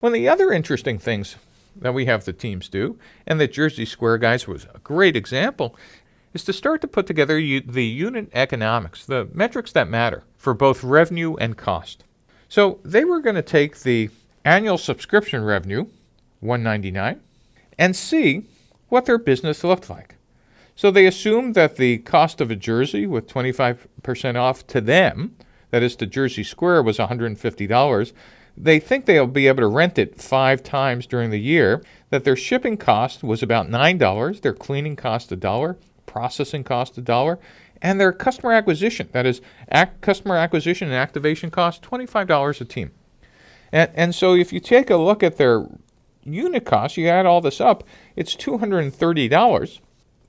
One of the other interesting things that we have the teams do, and that JerseySquare guys was a great example, is to start to put together the unit economics, the metrics that matter for both revenue and cost. So they were going to take the annual subscription revenue, $199, and see what their business looked like. So they assumed that the cost of a jersey with 25% off to them, that is to JerseySquare, was $150. They think they'll be able to rent it 5 times during the year, that their shipping cost was about $9, their cleaning cost $1, processing cost $1, and their customer acquisition, that is customer acquisition and activation cost, $25 a team. And so if you take a look at their unit cost, you add all this up, it's $230,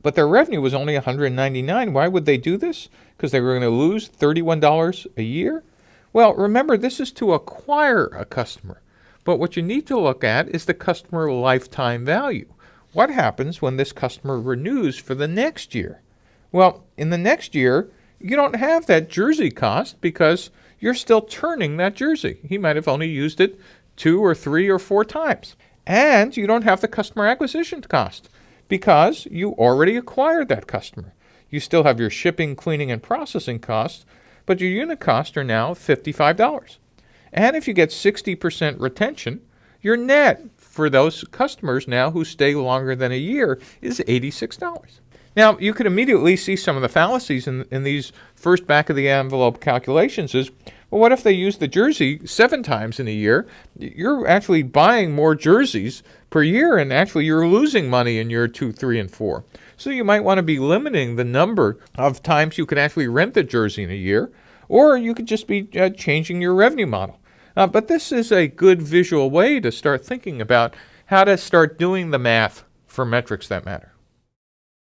but their revenue was only $199. Why would they do this? Because they were going to lose $31 a year? Well, remember, this is to acquire a customer. But what you need to look at is the customer lifetime value. What happens when this customer renews for the next year? Well, in the next year, you don't have that jersey cost because you're still turning that jersey. He might have only used it 2 or 3 or 4 times. And you don't have the customer acquisition cost because you already acquired that customer. You still have your shipping, cleaning, and processing costs, but your unit costs are now $55. And if you get 60% retention, your net for those customers now who stay longer than a year is $86. Now, you could immediately see some of the fallacies in these first back-of-the-envelope calculations is, well, what if they use the jersey 7 times in a year? You're actually buying more jerseys per year, and actually you're losing money in year 2, 3, and 4. So you might want to be limiting the number of times you can actually rent the jersey in a year, or you could just be changing your revenue model. But this is a good visual way to start thinking about how to start doing the math for metrics that matter.